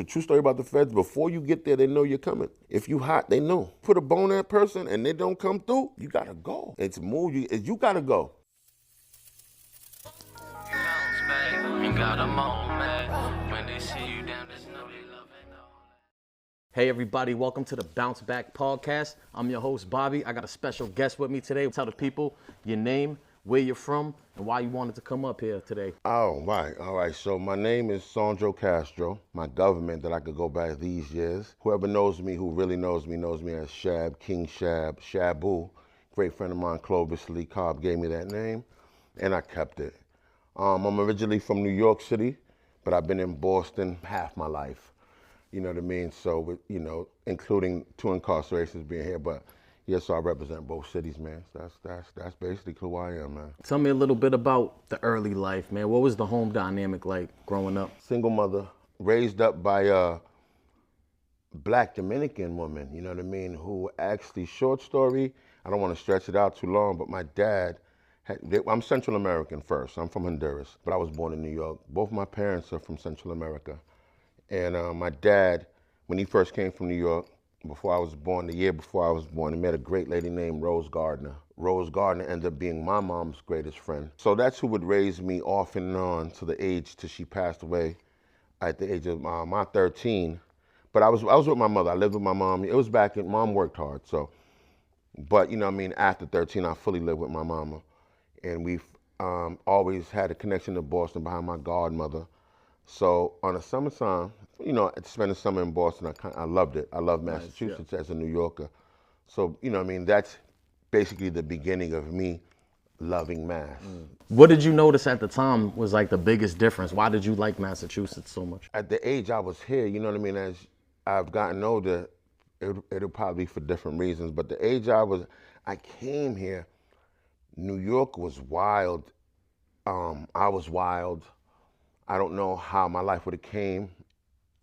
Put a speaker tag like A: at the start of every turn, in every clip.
A: The true story about the feds, before you get there, they know you're coming. If you hot, they know. Put a bone in that person and they don't come through, you gotta go. It's move, you gotta go.
B: Hey everybody, welcome to the Bounce Back Podcast. I'm your host, Bobby. I got a special guest with me today. Tell the people your name, where you're from, and why you wanted to come up here today.
A: All right. So my name is Sondro Castro. My government that I could go back these years. Whoever knows me, who really knows me as Shab, King Shab, Shabu. Great friend of mine, Clovis Lee Cobb, gave me that name, and I kept it. I'm originally from New York City, but I've been in Boston half my life. You know what I mean? So, including 2 incarcerations being here, but yes, so I represent both cities, man. That's basically who I am, man.
B: Tell me a little bit about the early life, man. What was the home dynamic like growing up?
A: Single mother, raised up by a black Dominican woman, you know what I mean, who actually, short story, I don't want to stretch it out too long, but my dad, I'm Central American first. I'm from Honduras, but I was born in New York. Both my parents are from Central America. And my dad, when he first came from New York, before I was born, the year before I was born, he met a great lady named Rose Gardner. Rose Gardner ended up being my mom's greatest friend. So that's who would raise me off and on to the age till she passed away at the age of my 13. But I was with my mother. I lived with my mom. It was back in, mom worked hard. So, but after 13, I fully lived with my mama. And we've always had a connection to Boston behind my godmother. So on the summertime, spending summer in Boston, I loved it. I love Massachusetts as a New Yorker. So, that's basically the beginning of me loving Mass.
B: What did you notice at the time was like the biggest difference? Why did you like Massachusetts so much?
A: At the age I was here, as I've gotten older, it'll probably be for different reasons, but the age I came here, New York was wild. I was wild. I don't know how my life would have came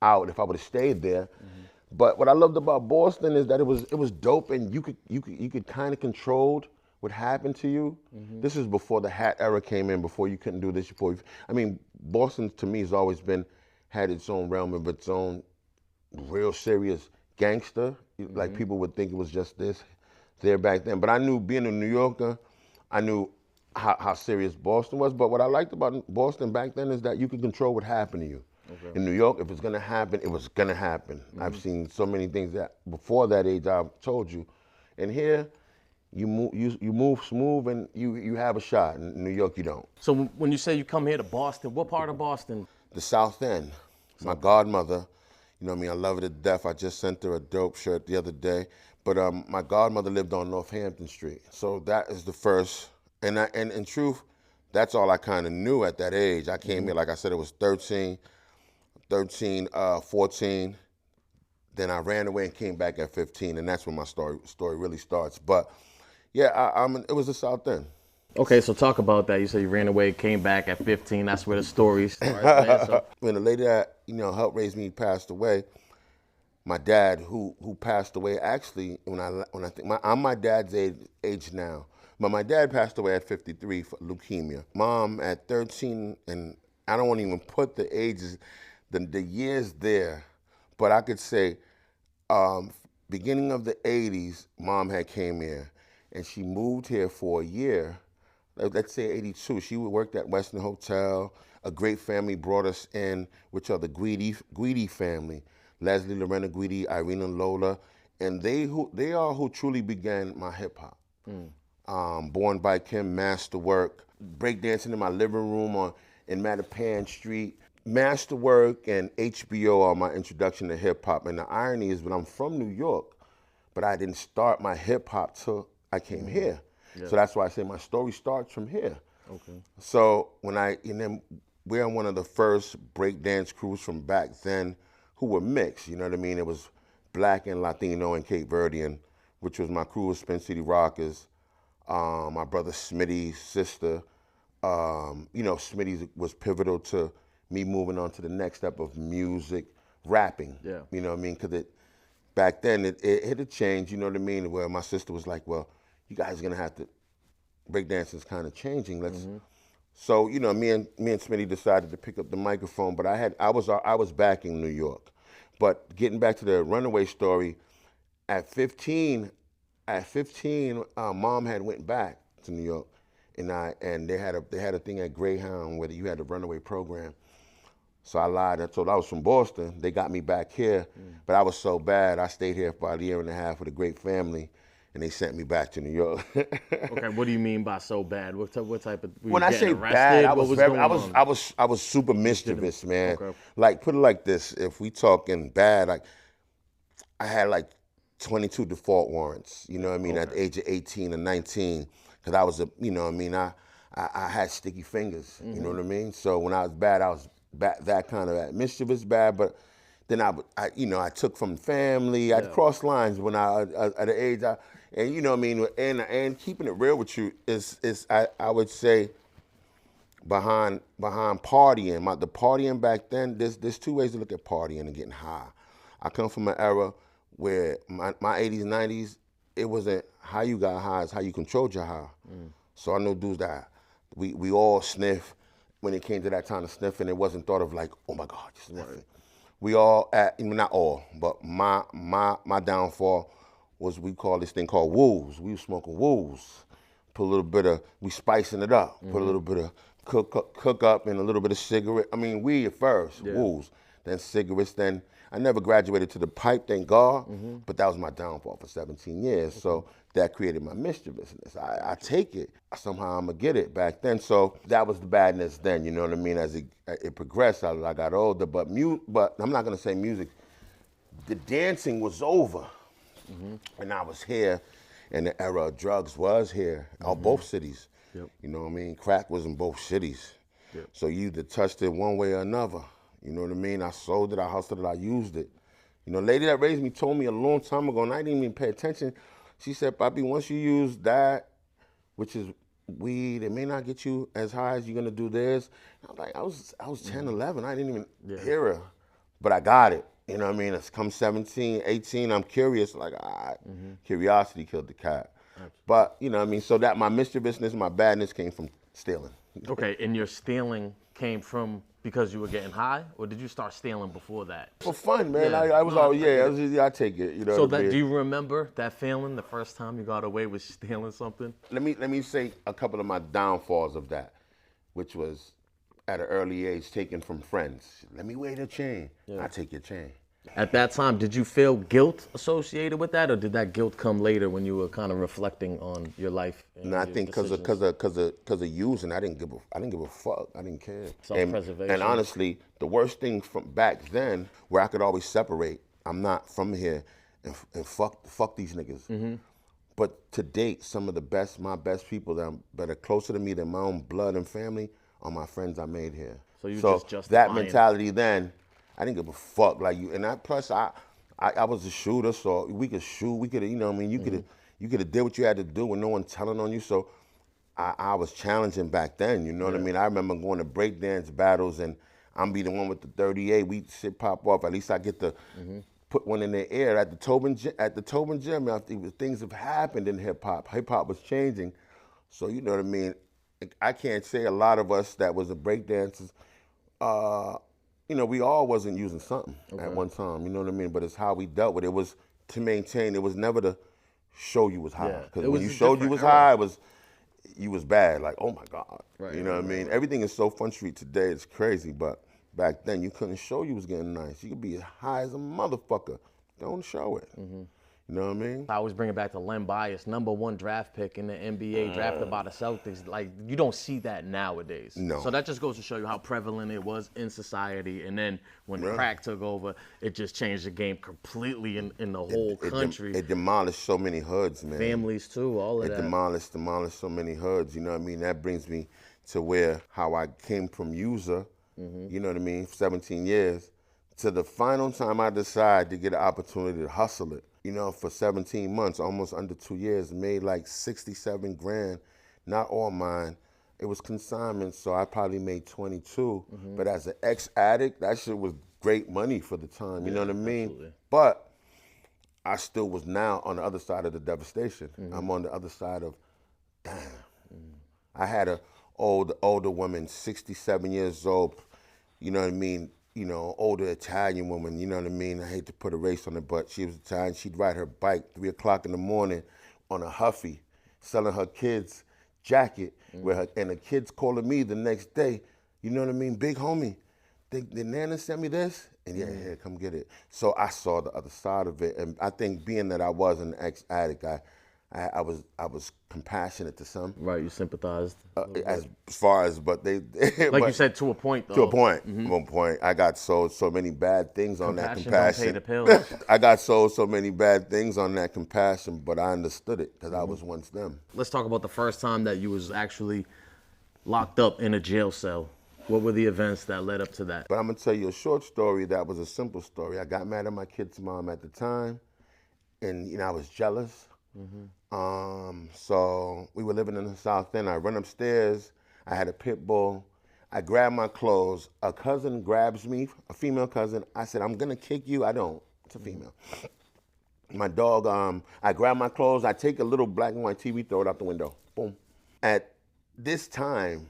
A: out if I would have stayed there. Mm-hmm. But what I loved about Boston is that it was dope, and you could kind of control what happened to you. Mm-hmm. This is before the hat era came in, before you couldn't do this. Boston to me has always had its own realm of its own real serious gangster. Mm-hmm. Like people would think it was just this there back then. But I knew, being a New Yorker, I knew how serious Boston was. But what I liked about Boston back then is that you could control what happened to you. Okay. In New York, if it's gonna happen, it was gonna happen. Mm-hmm. I've seen so many things that before that age I've told you. And here, you move smooth and you have a shot. In New York, you don't.
B: So when you say you come here to Boston, what part of Boston?
A: The South End. My godmother, I love her to death. I just sent her a dope shirt the other day. But my godmother lived on Northampton Street. So that is the first. And in truth, that's all I kind of knew at that age. I came here, like I said, it was 13, 14. Then I ran away and came back at 15, and that's when my story really starts. But yeah, it was the South End.
B: Okay, so talk about that. You said you ran away, came back at 15. That's where the story starts. So.
A: When the lady that helped raise me passed away, my dad, who passed away, actually, when I think I'm my dad's age now. But my dad passed away at 53 for leukemia. Mom at 13, and I don't want to even put the ages, the years there, but I could say beginning of the 80s, Mom had came here, and she moved here for a year. Let's say 82. She worked at Western Hotel. A great family brought us in, which are the Guidi family. Leslie, Lorena Guidi, Irene and Lola, and they are who truly began my hip hop. Born by Kim, Masterwork, breakdancing in my living room in Mattapan Street. Masterwork and HBO are my introduction to hip hop. And the irony is, when I'm from New York, but I didn't start my hip hop till I came here. Yeah. So that's why I say my story starts from here. Okay. So we're on one of the first breakdance crews from back then who were mixed, you know what I mean? It was black and Latino and Cape Verdean, which was my crew of Spin City Rockers. My brother Smitty's sister, Smitty was pivotal to me moving on to the next step of music, rapping. Yeah. You know what I mean? Because back then it had a change, you know what I mean? Where my sister was like, well, you guys are gonna have to, breakdancing's kind of changing. So, me and Smitty decided to pick up the microphone, but I was backing New York. But getting back to the Runaway Story, at 15, Mom had went back to New York, and they had a thing at Greyhound where you had a runaway program. So I lied and told I was from Boston. They got me back here, but I was so bad. I stayed here for about a year and a half with a great family, and they sent me back to New York.
B: Okay, what do you mean by so bad? What type of?
A: When I say bad, I was super mischievous, man.
B: Okay.
A: Like, put it like this: if we talking bad, like I had like 22 default warrants. You know what I mean? At the age of 18 or 19, because I was you know what I mean? I had sticky fingers. You know what I mean? So when I was bad, I was that kind of mischievous bad, but then I took from family. I'd cross lines when at the age and you know what I mean, and keeping it real with you is I would say behind partying. The partying back then, there's two ways to look at partying and getting high. I come from an era where my 80s, 90s, it wasn't how you got high, it's how you controlled your high. So I know dudes that we all sniff. When it came to that time of sniffing, it wasn't thought of like, oh my God, you're sniffing. Right. We all, not all, but my downfall was we call this thing called woos. We were smoking woos. Put a little bit of, we spicing it up. Put a little bit of cook up and a little bit of cigarette. I mean, weed at first, woos. Then cigarettes, then I never graduated to the pipe, thank God, but that was my downfall for 17 years. So that created my mischievousness. I take it. Somehow I'm going to get it back then. So that was the badness then, you know what I mean? As it progressed, I got older. But I'm not going to say music. The dancing was over. And I was here, and the era of drugs was here, both cities. Yep. You know what I mean? Crack was in both cities. Yep. So you either touched it one way or another. You know what I mean? I sold it, I hustled it, I used it. You know, a lady that raised me told me a long time ago, and I didn't even pay attention. She said, Papi, once you use that, which is weed, it may not get you as high as you're gonna do this. I'm like, I was 10, 11, I didn't even hear her, but I got it. You know what I mean? It's come 17, 18, I'm curious, like, all right, curiosity killed the cat. But, you know what I mean? So that my mischievousness, my badness came from stealing.
B: Okay, and your stealing came from because you were getting high, or did you start stealing before that?
A: For fun, man. Yeah. I take it. You know.
B: So do you remember that feeling the first time you got away with stealing something?
A: Let me say a couple of my downfalls of that, which was at an early age taken from friends. Let me wear your chain. Yeah. I take your chain.
B: At that time, did you feel guilt associated with that, or did that guilt come later when you were kind of reflecting on your life?
A: No, I think because of using, I didn't give a fuck. I didn't care.
B: Self-preservation.
A: And honestly, the worst thing from back then, where I could always separate, I'm not from here, and fuck these niggas. But to date, some of my best people that are closer to me than my own blood and family are my friends I made here.
B: So just
A: that mentality then. I didn't give a fuck like you, and plus I was a shooter, so we could shoot. We could, you know what I mean. You could have did what you had to do with no one telling on you. So I was challenging back then. You know what I mean. I remember going to breakdance battles, and I'm be the one with the 38. We shit pop off. At least I get to put one in the air at the Tobin Gym. After things have happened in hip hop. Hip hop was changing, so you know what I mean. I can't say a lot of us that was the breakdancers. You know, we all wasn't using something at one time, you know what I mean? But it's how we dealt with it. It was to maintain, it was never to show you was high. Because when you showed you was high, you was bad, like, oh my God. Right, you know what I mean? Everything is so Front Street today, it's crazy, but back then you couldn't show you was getting nice. You could be as high as a motherfucker. Don't show it. You know what I mean?
B: I always bring it back to Len Bias, #1 draft pick in the NBA, drafted by the Celtics. Like, you don't see that nowadays.
A: No.
B: So that just goes to show you how prevalent it was in society. And then when crack took over, it just changed the game completely in the whole country.
A: It demolished so many hoods, man.
B: Families too, all of that.
A: It demolished so many hoods, you know what I mean? That brings me to how I came from user, you know what I mean, 17 years, to the final time I decided to get an opportunity to hustle it. You know, for 17 months, almost under 2 years, made like 67 grand, not all mine. It was consignment, so I probably made 22. But as an ex-addict, that shit was great money for the time, you know what I mean?
B: Absolutely.
A: But I still was now on the other side of the devastation. I'm on the other side of, damn. I had an older woman, 67 years old, you know what I mean, older Italian woman, you know what I mean? I hate to put a race on it, but she was Italian. She'd ride her bike 3 o'clock in the morning on a Huffy, selling her kids' jacket, and the kids calling me the next day, you know what I mean? Big homie, did Nana send me this? And yeah, come get it. So I saw the other side of it, and I think being that I was an ex-addict, I was compassionate to some.
B: Right, you sympathized.
A: As far as, but they
B: like you said, to a point though.
A: To a point. One point. I got so many bad things on that compassion.
B: Don't pay the pills.
A: I got so many bad things on that compassion, but I understood it because I was once them.
B: Let's talk about the first time that you was actually locked up in a jail cell. What were the events that led up to that?
A: But I'm gonna tell you a short story that was a simple story. I got mad at my kid's mom at the time, and I was jealous. So we were living in the South End. I run upstairs. I had a pit bull. I grabbed my clothes. A cousin grabs me, a female cousin. I said, I'm gonna kick you. I don't. It's a female. My dog, I grab my clothes. I take a little black and white TV, throw it out the window. Boom. At this time,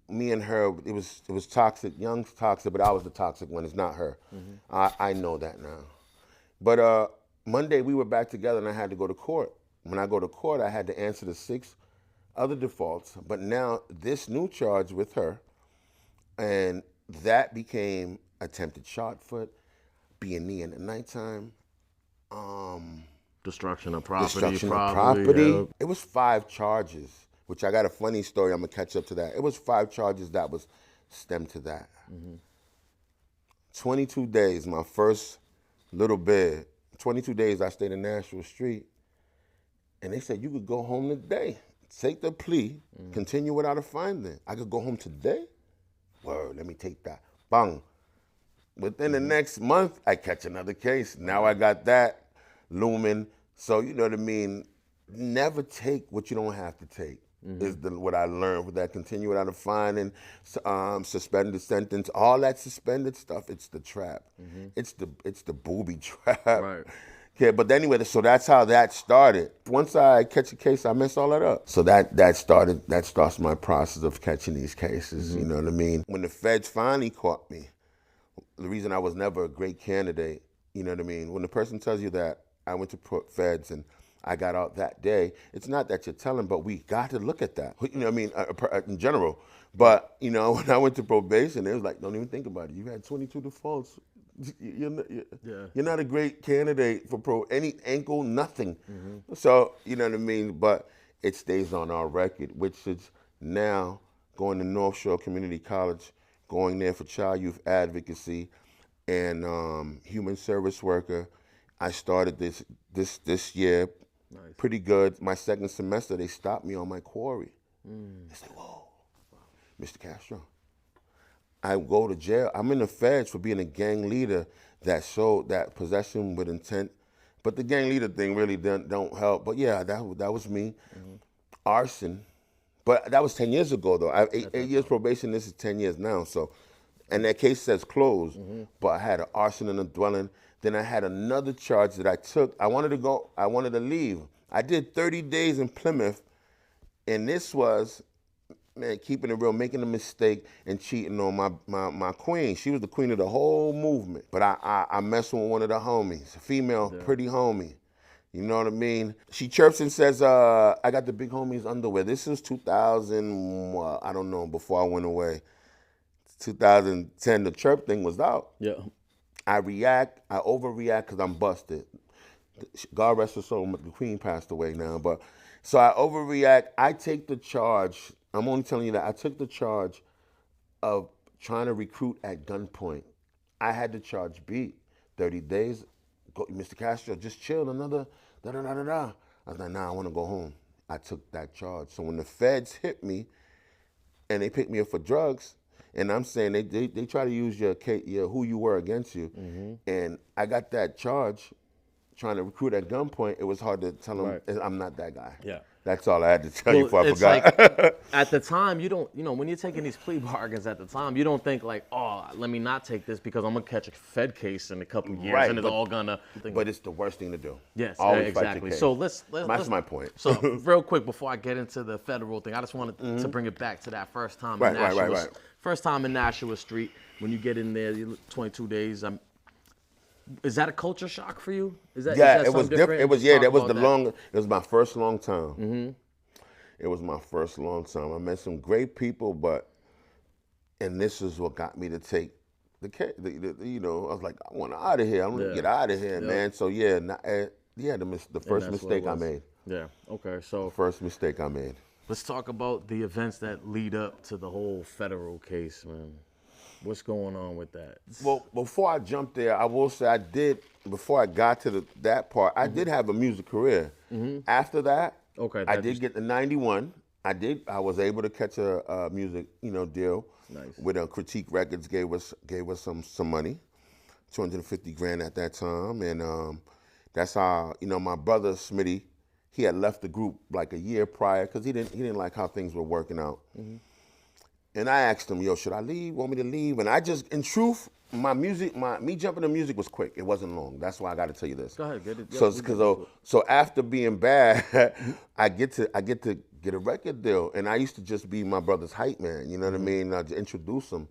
A: me and her, it was toxic, young toxic, but I was the toxic one. It's not her. I know that now. But Monday we were back together and I had to go to court. When I go to court, I had to answer the 6 other defaults, but now this new charge with her, and that became attempted shot foot, B&E in the nighttime,
B: Destruction of property.
A: destruction of
B: probably,
A: property.
B: yeah.
A: It was 5 charges, which I got a funny story. I'm gonna catch up to that. It was 5 charges that was stemmed to that. 22 days, my first little bid. 22 days I stayed in Nashville Street, and they said you could go home today. Take the plea, continue without a finding. I could go home today? Word, let me take that. Bang. Within the next month, I catch another case. Now I got that looming. So you know what I mean? Never take what you don't have to take. Is what I learned with that. Continue without a finding, suspended sentence, all that suspended stuff. It's the trap. It's the booby trap.
B: Right.
A: Yeah, but anyway, so that's how that started. Once I catch a case, I mess all that up. So that starts my process of catching these cases. You know what I mean? When the feds finally caught me, the reason I was never a great candidate, you know what I mean? When the person tells you that I went to feds and I got out that day, it's not that you're telling, but we got to look at that. You know what I mean? In general. But, when I went to probation, it was like, don't even think about it. You had 22 defaults. You're not a great candidate for any ankle, nothing. So, you know what I mean? But it stays on our record, which is now going to North Shore Community College, going there for child youth advocacy and human service worker. I started this year. Nice. Pretty good. My second semester, they stopped me on my quarry. They said, whoa, Mr. Castro. I go to jail. I'm in the feds for being a gang leader that showed that possession with intent. But the gang leader thing really don't help. But yeah, that was me. Arson. But that was 10 years ago, though. I have 8 years probation. This is 10 years now. So, and that case says closed. But I had an arson in a dwelling. Then I had another charge that I took. I wanted to leave. I did 30 days in Plymouth. And this was, man, keeping it real, making a mistake and cheating on my queen. She was the queen of the whole movement. But I messed with one of the homies, a female, pretty homie. You know what I mean? She chirps and says, I got the big homie's underwear. This is 2000, I don't know, before I went away. 2010, the chirp thing was out.
B: Yeah.
A: I overreact because I'm busted. God rest her soul, the queen passed away now. But so I overreact. I take the charge. I'm only telling you that I took the charge of trying to recruit at gunpoint. I had the charge beat. 30 days, go, Mr. Castro, just chill, another da-da-da-da-da. I was like, nah, I want to go home. I took that charge. So when the feds hit me and they picked me up for drugs, and I'm saying they try to use your who you were against you, and I got that charge trying to recruit at gunpoint. It was hard to tell them I'm not that guy.
B: Yeah.
A: That's all I had to tell you before I
B: it's
A: forgot.
B: like, at the time, you don't, when you're taking these plea bargains at the time, you don't think like, oh, let me not take this because I'm going to catch a Fed case in a couple of years
A: Right,
B: and it's all going to.
A: But it's the worst thing to do.
B: Yes,
A: Always
B: exactly.
A: Fight your case.
B: So let's
A: That's my point.
B: So real quick before I get into the federal thing, I just wanted to bring it back to that first time in Nashua.
A: Right.
B: First time in Nashua Street, when you get in there, 22 days. Is that a culture shock for you? Is that
A: it was different. It was that was It was my first long time. Mm-hmm. It was my first long time. I met some great people, and this is what got me to take the case. I was like, I want out of here. I want to get out of here, man. So the first mistake I made.
B: Yeah. Okay. So
A: first mistake I made.
B: Let's talk about the events that lead up to the whole federal case, man. What's going on with that?
A: Well, before I jump there, I will say before I got to that part, I did have a music career. Mm-hmm. After that, I did get the 91. I was able to catch a music, deal.
B: Nice.
A: With Critique Records gave us some money, $250,000 at that time, and that's how my brother Smitty, he had left the group like a year prior because he didn't like how things were working out. Mm-hmm. And I asked him, yo, should I leave? Want me to leave? And I just, in truth, me jumping to music was quick. It wasn't long. That's why I got to tell you this.
B: Go ahead, get it.
A: So after being bad, I get to get a record deal, and I used to just be my brother's hype man. You know what I mean? To introduce him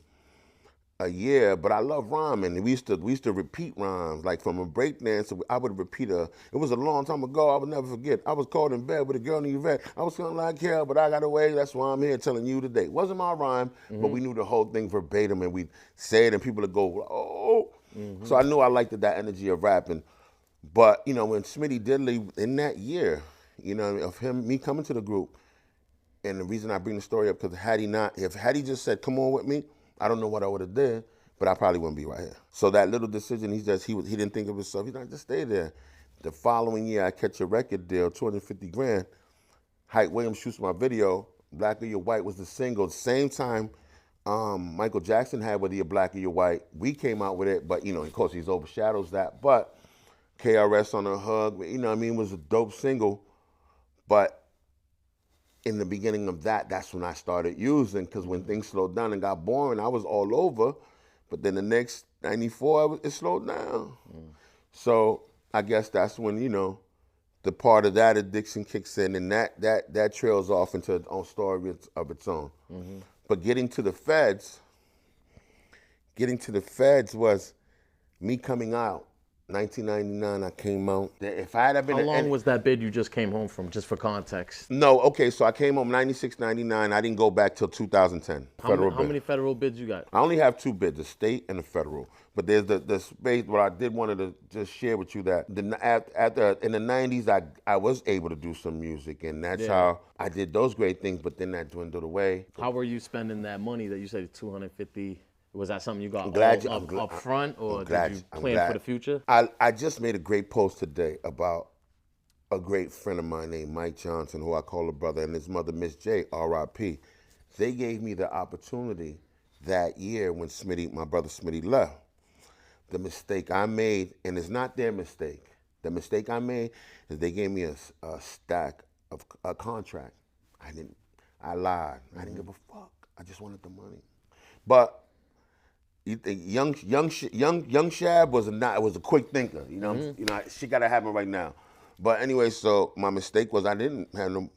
A: a year, but I love rhyming. We used to repeat rhymes, like from a breakdancer. I would repeat it was a long time ago. I would never forget. I was caught in bed with a girl named Yvette. I was feeling like hell, but I got away. That's why I'm here telling you today. It wasn't my rhyme, but we knew the whole thing verbatim, and we'd say it, and people would go, oh. Mm-hmm. So I knew I liked that energy of rapping. But, when Smitty did leave in that year, of me coming to the group, and the reason I bring the story up, because had he just said, come on with me, I don't know what I would have did, but I probably wouldn't be right here. So that little decision, he didn't think of himself. He's like, just stay there. The following year, I catch a record deal, $250,000. Hype Williams shoots my video. Black or You're White was the single. Same time Michael Jackson had Whether You're Black or You're White. We came out with it, but of course, he overshadows that. But KRS on a Hug, was a dope single. But in the beginning of that's when I started using, because when things slowed down and got boring, I was all over. But then the next 94, it slowed down. So I guess that's when, the part of that addiction kicks in, and that trails off into its own story of its own. Mm-hmm. But getting to the feds was me coming out. 1999, I came out. If I had been,
B: how long was that bid you just came home from? Just for context.
A: No, okay. So I came home 96, 99. I didn't go back till 2010.
B: How many federal bids you got?
A: I only have 2 bids: the state and the federal. But there's the space where I wanted to just share with you that in the 90s, I was able to do some music, and that's how I did those great things. But then that dwindled away.
B: How were you spending that money that you said $250? Was that something you got up front, or did you plan for the future?
A: I just made a great post today about a great friend of mine named Mike Johnson, who I call a brother, and his mother, Miss J, R.I.P. They gave me the opportunity that year when my brother Smitty left. The mistake I made, and it's not their mistake. The mistake I made is they gave me a stack of a contract. I lied. I didn't give a fuck. I just wanted the money. But young Shab was a quick thinker. She got to happen right now. But anyway, so my mistake was I didn't have them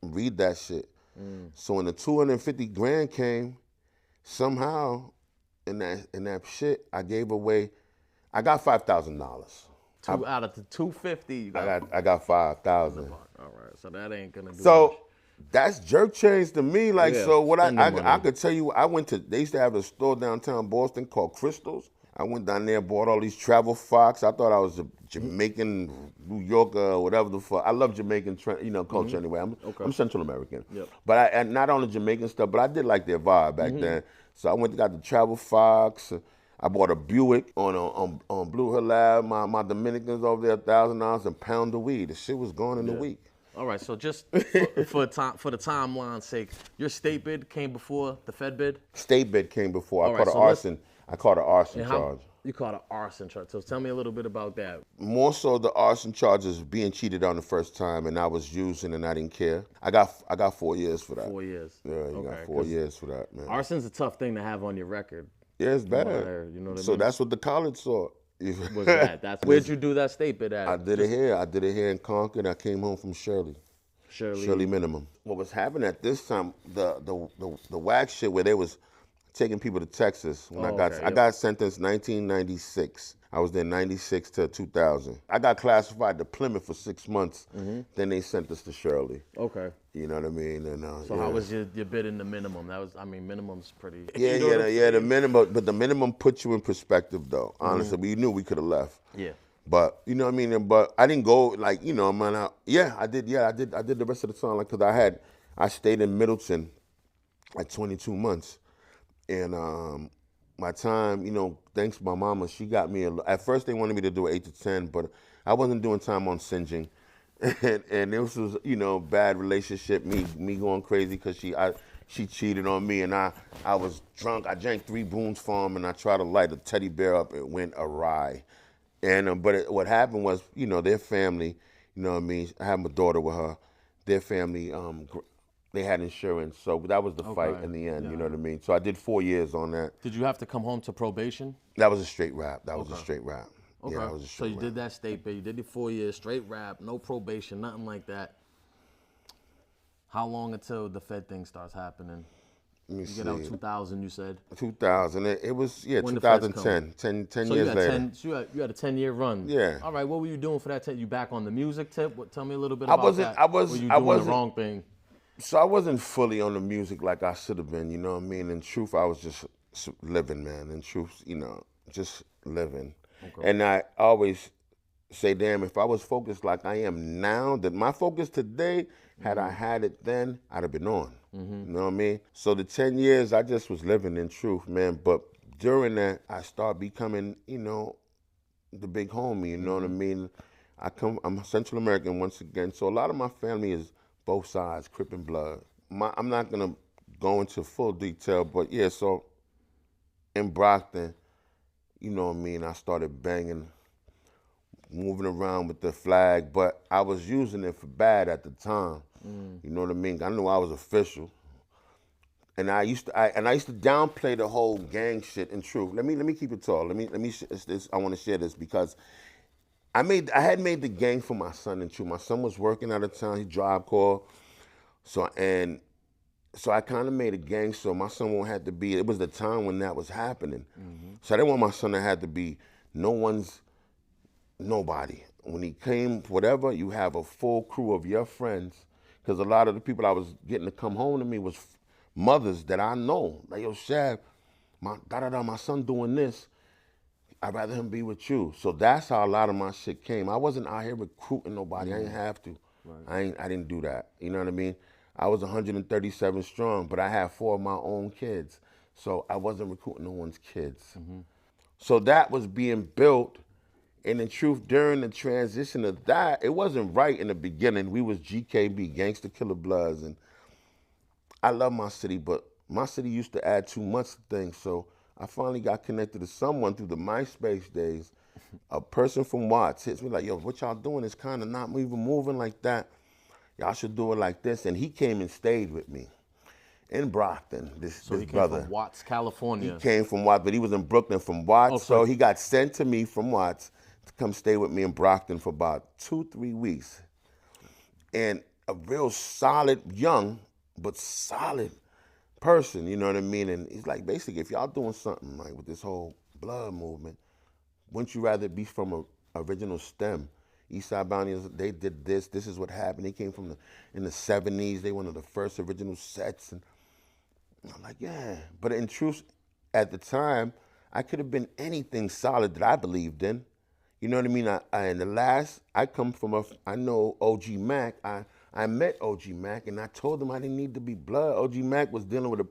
A: read that shit. So when the $250,000 came, somehow in that shit, I gave away. I got $5,000.
B: Out of the $250,
A: I got $5,000.
B: All right, so that ain't gonna do
A: much. That's jerk change to me. So what I could tell you, they used to have a store downtown Boston called Crystals. I went down there, bought all these travel fox. I thought I was a Jamaican, New Yorker, or whatever the fuck. I love Jamaican culture anyway. I'm Central American. Yep. But I not on the Jamaican stuff, but I did like their vibe back then. So I went and got the travel fox. I bought a Buick on Blue Hill Ave. My Dominicans over there, $1,000 a pound of weed. The shit was gone in a week.
B: All right, so just for the timeline's sake, your state bid came before the Fed bid?
A: State bid came before. I caught an arson charge.
B: You caught an arson charge. So tell me a little bit about that.
A: More so the arson charges being cheated on the first time, and I was using and I didn't care. I got 4 years for that.
B: 4 years.
A: Yeah, you got
B: Okay,
A: 4
B: 'cause
A: years for that, man.
B: Arson's a tough thing to have on your record.
A: Yeah, it's
B: From what I
A: bad.
B: heard, you know what I
A: So
B: mean?
A: that's what the college saw.
B: Was that? That's where'd you do that state bit at?
A: I did it here. I did it here in Concord. I came home from Shirley. Shirley minimum. What was happening at this time, the whack shit where they was taking people to Texas. When I got sentenced 1996. I was there 96 to 2000. I got classified to Plymouth for 6 months. Then they sent us to Shirley.
B: Okay.
A: You know what I mean? And
B: so how was your bid in the minimum? That was, I mean, minimum's pretty.
A: Yeah,
B: you know
A: the minimum, but the minimum puts you in perspective, though. Honestly, we knew we could have left.
B: Yeah.
A: But you know what I mean. But I didn't go like man. I did the rest of the time because I stayed in Middleton like 22 months, and my time, thanks to my mama, she got me. At first they wanted me to do 8 to 10, but I wasn't doing time on singeing, and this was bad relationship. Me going crazy because she cheated on me, and I was drunk. I drank 3 Boone's Farm, and I tried to light a teddy bear up. It went awry. And what happened was, their family, you know what I mean? I had my daughter with her. Their family, they had insurance, so that was the fight in the end. Yeah. You know what I mean? So I did 4 years on that.
B: Did you have to come home to probation?
A: That was a straight rap. That was a straight rap.
B: Okay.
A: Yeah, that was a straight
B: rap. Did that state bit. You did the 4 years straight rap, no probation, nothing like that. How long until the Fed thing starts happening? You get out 2000, you said?
A: 2000. It was, 2010. 10 years later.
B: So you had a 10-year run.
A: Yeah.
B: All right, what were you doing for that 10? You back on the music tip? Tell me a little bit about that. Were you doing the wrong thing?
A: So I wasn't fully on the music like I should have been, you know what I mean? In truth, I was just living, man. In truth, just living. Okay. And I always say, damn, if I was focused like I am now, that my focus today, had I had it then, I'd have been on. You know what I mean? So the 10 years, I just was living in truth, man. But during that, I started becoming, the big homie, you know what I mean? I'm Central American once again, so a lot of my family is both sides, Crip and Blood. I'm not gonna go into full detail, but yeah, so in Brockton, you know what I mean, I started banging, moving around with the flag, but I was using it for bad at the time. You know what I mean? I knew I was official, and I used to downplay the whole gang shit. In truth, let me keep it tall. Let me I want to share this because I had made the gang for my son. In truth, my son was working out of town. He job called, so I kind of made a gang so my son won't have to be. It was the time when that was happening, so I didn't want my son to have to be nobody. When he came, whatever, you have a full crew of your friends. Because a lot of the people I was getting to come home to me was mothers that I know. Like, yo, Shab, my son doing this. I'd rather him be with you. So that's how a lot of my shit came. I wasn't out here recruiting nobody. I didn't have to. Right. I didn't do that. You know what I mean? I was 137 strong, but I had 4 of my own kids. So I wasn't recruiting no one's kids. So that was being built. And in truth, during the transition of that, it wasn't right in the beginning. We was GKB, Gangster Killer Bloods, and I love my city, but my city used to add too much things. So I finally got connected to someone through the MySpace days. A person from Watts hits me like, yo, what y'all doing is kind of not even moving like that. Y'all should do it like this. And he came and stayed with me in Brockton, this brother. So he came from
B: Watts, California.
A: He came from Watts, but he was in Brooklyn from Watts. Okay. So he got sent to me from Watts to come stay with me in Brockton for about 2-3 weeks. And a real solid, young, but solid person, you know what I mean? And he's like, basically, if y'all doing something like with this whole blood movement, wouldn't you rather be from a original stem? Eastside Bounties, they did this is what happened. They came from in the 70s, they one of the first original sets. And I'm like, yeah. But in truth, at the time, I could have been anything solid that I believed in. You know what I mean? I know OG Mac. I met OG Mac and I told him I didn't need to be blood. OG Mac was dealing with a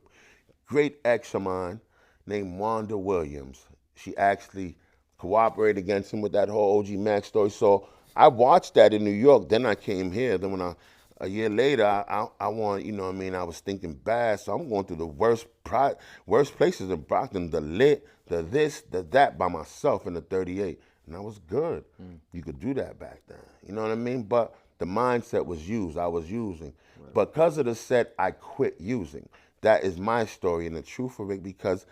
A: great ex of mine named Wanda Williams. She actually cooperated against him with that whole OG Mac story. So I watched that in New York. Then I came here. Then a year later, I want, you know what I mean, I was thinking bad. So I'm going through the worst places in Brockton, the Lit, the this, the that by myself in the 38. And I was good. You could do that back then. You know what I mean? But the mindset was used. I was using. Right. Because of the set, I quit using. That is my story and the truth of it, because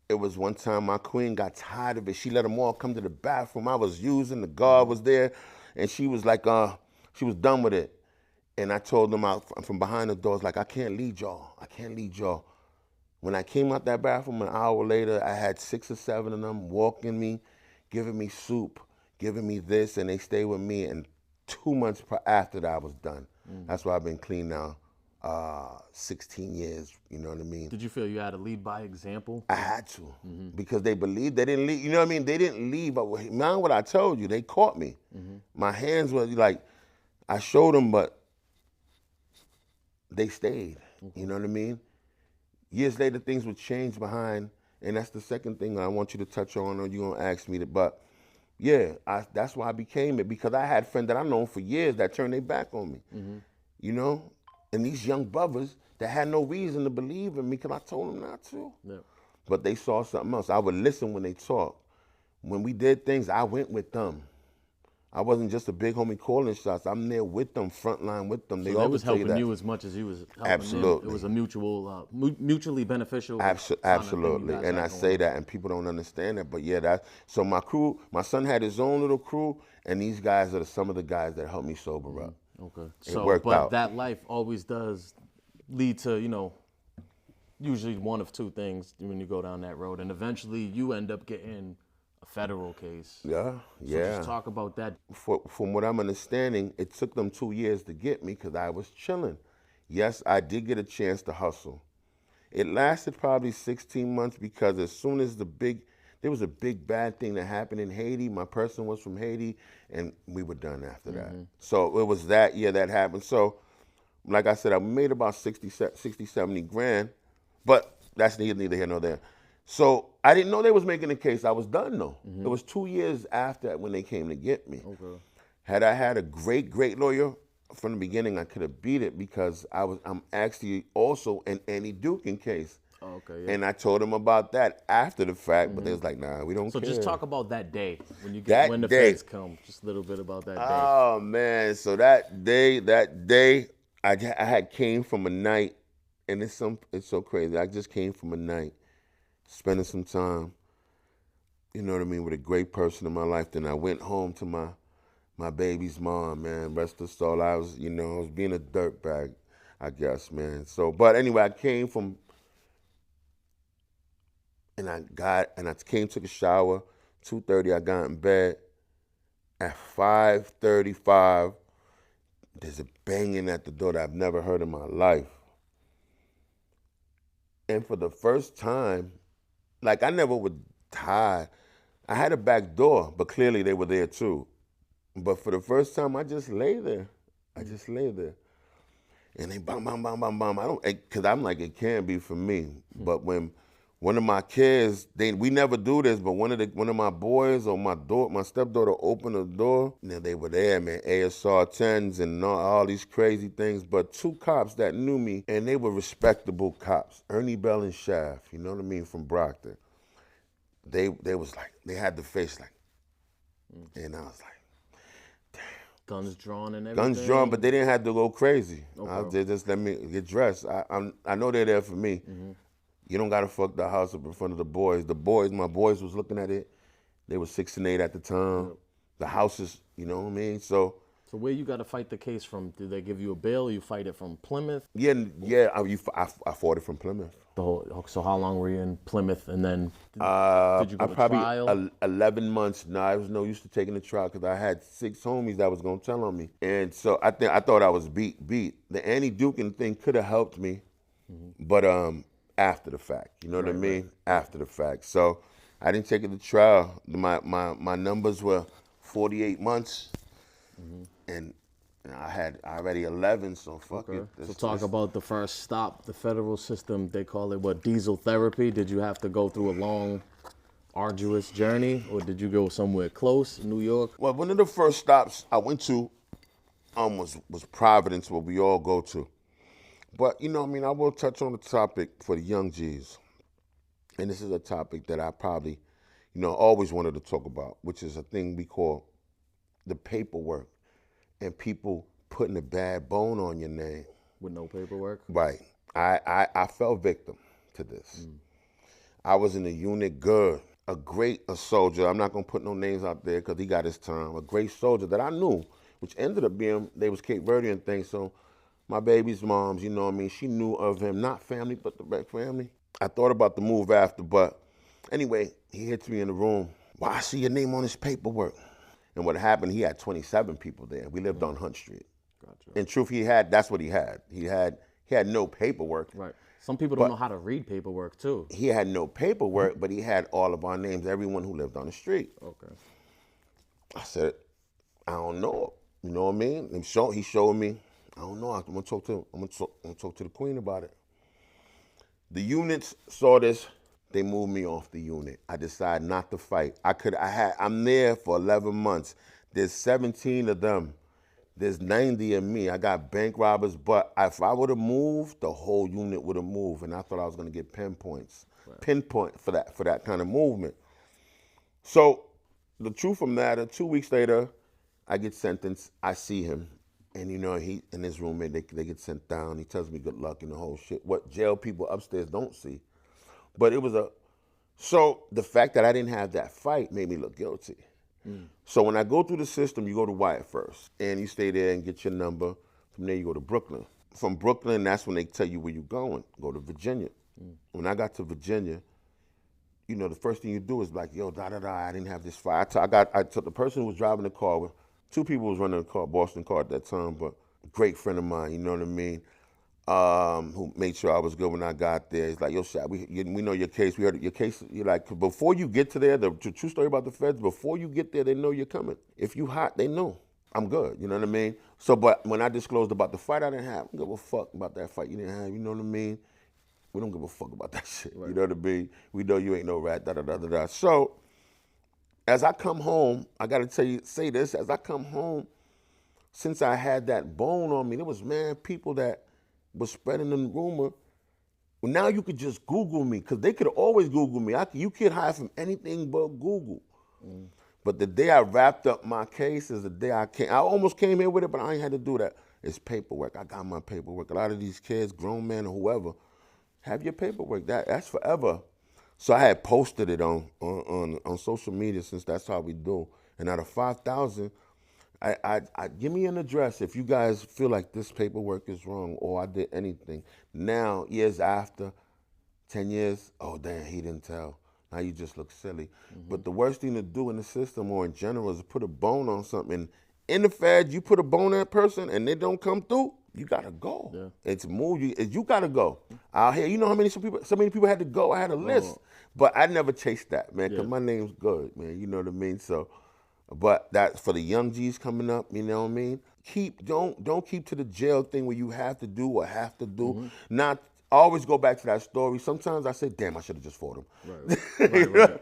A: it was one time my queen got tired of it. She let them all come to the bathroom. I was using, the guard was there, and she was like, she was done with it. And I told them out from behind the doors, like, I can't lead y'all. I can't lead y'all. When I came out that bathroom an hour later, I had 6 or 7 of them walking me, giving me soup, giving me this, and they stayed with me. And 2 months after that, I was done. That's why I've been clean now 16 years, you know what I mean?
B: Did you feel you had to lead by example?
A: I had to, because they believed, they didn't leave, you know what I mean? They didn't leave, but mind what I told you, they caught me. My hands were like, I showed them, but they stayed, you know what I mean? Years later, things would change behind, and that's the second thing I want you to touch on, or you're gonna ask me to, but yeah, that's why I became it, because I had friends that I've known for years that turned their back on me, you know? And these young brothers that had no reason to believe in me because I told them not to. Yeah. But they saw something else. I would listen when they talked. When we did things, I went with them. I wasn't just a big homie calling shots. I'm there with them, front line with them.
B: So they was helping you as much as you was helping
A: Absolutely.
B: them. It was a mutually beneficial.
A: Absolutely. And I say that, and people don't understand that. But yeah, so my crew, my son had his own little crew, and these guys are some of the guys that helped me sober up.
B: Okay.
A: But
B: that life always does lead to, usually one of two things when you go down that road, and eventually you end up getting a federal case.
A: Yeah.
B: So just talk about that.
A: From what I'm understanding, it took them 2 years to get me because I was chilling. Yes, I did get a chance to hustle. It lasted probably 16 months because as soon as there was a big bad thing that happened in Haiti. My person was from Haiti, and we were done after that. So it was that year that happened. So, like I said, I made about 60, 70 grand, but that's neither here nor there. So I didn't know they was making a case. I was done though. It was 2 years after when they came to get me. Okay. Had I had a great lawyer from the beginning, I could have beat it because I'm actually also an Annie Dukin case.
B: Oh, okay, yeah.
A: And I told them about that after the fact, but they was like, nah, we don't care.
B: So just talk about that day when the feds come. Just a little bit about that day.
A: Oh man, so that day, I had came from a night, and it's so crazy. I just came from a night, spending some time, you know what I mean, with a great person in my life. Then I went home to my baby's mom, man. Rest her soul. I was being a dirtbag, I guess, man. So, but anyway, I came from. And I took a shower, 2:30, I got in bed. At 5:35, there's a banging at the door that I've never heard in my life. And for the first time, like I never would hide. I had a back door, but clearly they were there too. But for the first time, I just lay there. And they bam, bam, bam, bam, bam. Because I'm like, it can't be for me. But when one of my kids, we never do this, but one of my boys or my stepdaughter opened the door, and they were there, man, ASR 10s and all these crazy things, but 2 cops that knew me, and they were respectable cops, Ernie Bell and Shaft, you know what I mean, from Brockton. They was like, they had the face like, and I was like, damn.
B: Guns drawn and everything?
A: Guns drawn, but they didn't have to go crazy. Okay. They just let me get dressed. I know they're there for me. You don't gotta fuck the house up in front of the boys. My boys was looking at it. They were 6 and 8 at the time. Yep. The houses, you know what I mean? So
B: where you gotta fight the case from? Did they give you a bail? Or you fight it from Plymouth?
A: Yeah. I fought it from Plymouth.
B: So how long were you in Plymouth, and then did you go to trial?
A: 11 months. No, I was no used to taking the trial because I had 6 homies that was gonna tell on me, and so I thought I was beat. The Annie Dukin thing could have helped me, but after the fact, you know what I mean? Right. After the fact. So I didn't take it to trial. My numbers were 48 months, and I had already 11, so fuck it.
B: So talk about the first stop, the federal system, they call it diesel therapy. Did you have to go through a long, arduous journey, or did you go somewhere close, New York?
A: Well, one of the first stops I went to was Providence, where we all go to. But, I will touch on the topic for the young G's. and this is a topic that I probably, always wanted to talk about, which is a thing we call the paperwork and people putting a bad bone on your name.
B: With no paperwork?
A: Right. I fell victim to this. I was in a unit good, a soldier. I'm not going to put no names out there because he got his time. A great soldier that I knew, which ended up being, they was Cape Verdean things. So my baby's moms, she knew of him. Not family, but direct family. I thought about the move after, but anyway, he hits me in the room. Well, I see your name on his paperwork. And what happened, he had 27 people there. We lived on Hunt Street.
B: Gotcha.
A: In truth, that's what he had. He had no paperwork.
B: Right. Some people don't know how to read paperwork, too.
A: He had no paperwork, but he had all of our names, everyone who lived on the street.
B: Okay.
A: I said, I don't know. You know what I mean? He showed me. I don't know. I'm gonna talk to the queen about it. The units saw this. They moved me off the unit. I decided not to fight. I'm there for 11 months. There's 17 of them. There's 90 of me. I got bank robbers, but if I would have moved, the whole unit would have moved, and I thought I was going to get pinpoint for that kind of movement. So the truth of the matter, 2 weeks later, I get sentenced. I see him, and he and his roommate, they get sent down. He tells me good luck and the whole shit. What jail people upstairs don't see, but so the fact that I didn't have that fight made me look guilty. So when I go through the system, you go to Wyatt first, and you stay there and get your number. From there, you go to Brooklyn. From Brooklyn, that's when they tell you where you're going. Go to Virginia. When I got to Virginia, the first thing you do is like, yo, I didn't have this fight. I took the person who was driving the car. Two people was running the car, Boston car at that time, but a great friend of mine, you know what I mean? Who made sure I was good when I got there. He's like, yo, Shaq, we know your case. We heard your case. You're like, before you get to there, the true story about the feds, before you get there, they know you're coming. If you hot, they know. I'm good, you know what I mean? So, but when I disclosed about the fight I didn't have, I don't give a fuck about that fight you didn't have, you know what I mean? We don't give a fuck about that shit, right. You know what I mean? We know you ain't no rat, da-da-da-da-da. So, as I come home, I gotta say this, as I come home, since I had that bone on me, there was, people that was spreading the rumor. Well, now you could just Google me, because they could always Google me. You can't hide from anything but Google. But the day I wrapped up my case is the day I almost came here with it, but I ain't had to do that. It's paperwork. I got my paperwork. A lot of these kids, grown men or whoever, have your paperwork. That's forever. So I had posted it on social media, since that's how we do. And out of 5,000, I give me an address if you guys feel like this paperwork is wrong or I did anything. Now, years after, 10 years, oh damn, he didn't tell. Now you just look silly. But the worst thing to do in the system or in general is to put a bone on something. In the feds, you put a bone on that person and they don't come through, you gotta go. Yeah. It's move. You gotta go. Out here, you know how many so many people had to go. I had a list, but I never chased that, man, because my name's good, man. You know what I mean? So. But that's for the young G's coming up, you know what I mean? Don't keep to the jail thing where you have to do or have to do. Not always go back to that story. Sometimes I say, damn, I should have just fought him. Right.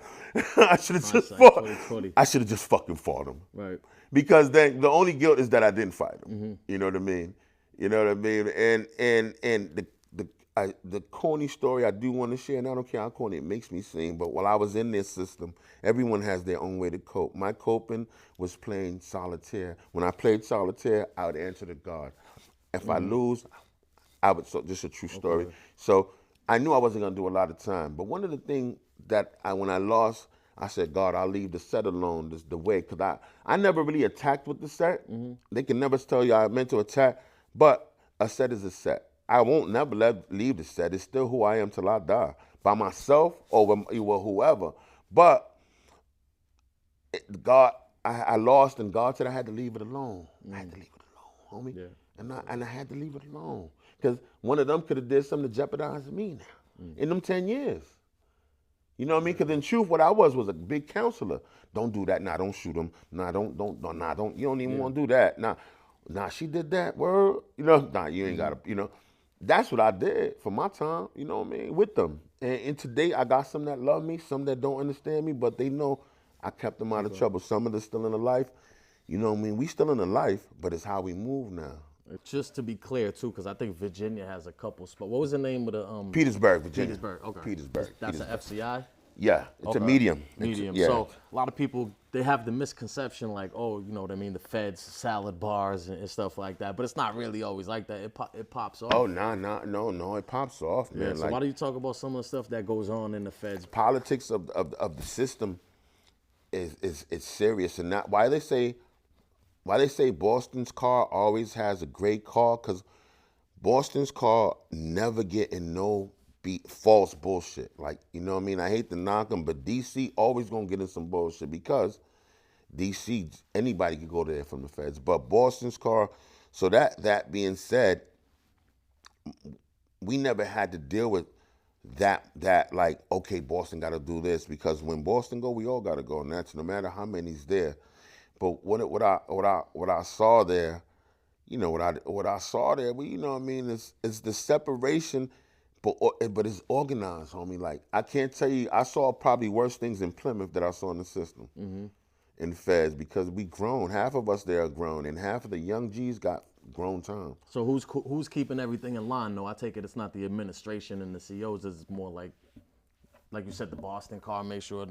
A: I should have just fought. I should have just fucking fought him. Right. Because then the only guilt is that I didn't fight him. You know what I mean? You know what I mean? And the corny story I do want to share, and I don't care how corny it makes me seem, but while I was in this system, everyone has their own way to cope. My coping was playing solitaire. When I played solitaire, I would answer to God. If I lose, I would, so just a true story. Okay. So I knew I wasn't going to do a lot of time. But one of the things that when I lost, I said, God, I'll leave the set alone, the way, because I never really attacked with the set. They can never tell you I meant to attack, but a set is a set. I won't never leave the set. It's still who I am till I die, by myself or with whoever. But God, I lost, and God said I had to leave it alone. I had to leave it alone, homie. Yeah. And I had to leave it alone, because one of them could have did something to jeopardize me now in them 10 years. You know what I mean? Because in truth, what I was a big counselor. Don't do that. Nah, don't shoot him. Nah, don't. You don't even want to do that. Nah, she did that. Word. You know, nah, you ain't got to, you know. That's what I did for my time, you know what I mean, with them. And today I got some that love me, some that don't understand me, but they know I kept them out of trouble. Some of them still in the life, you know what I mean? We still in the life, but it's how we move now.
B: Just to be clear too, because I think Virginia has a couple spots. What was the name of the
A: Petersburg, Virginia.
B: Petersburg, okay.
A: Petersburg.
B: That's
A: Petersburg.
B: an FCI?
A: Yeah, it's
B: Okay.
A: a medium.
B: Medium.
A: Yeah.
B: So a lot of people, they have the misconception like, oh, you know what I mean, the feds, salad bars and stuff like that. But it's not really always like that. It pops off.
A: Oh, no, it pops off, man.
B: Yeah, so why do you talk about some of the stuff that goes on in the feds?
A: Politics of the system is serious, and not why they say Boston's car always has a great car, because Boston's car never get in no false bullshit. Like, you know what I mean? I hate to knock them, but DC always gonna get in some bullshit, because DC, anybody could go there from the feds. But Boston's car, so that being said, we never had to deal with that like, okay, Boston gotta do this, because when Boston go, we all gotta go, and that's no matter how many's there. But what I saw there, you know, what I saw there, well, you know what I mean, is the separation, but it's organized, homie. Like, I can't tell you, I saw probably worse things in Plymouth that I saw in the system, in the feds, because we grown. Half of us there are grown, and half of the young G's got grown time.
B: So who's keeping everything in line, though? I take it it's not the administration and the CEOs. It's more like you said, the Boston car, make sure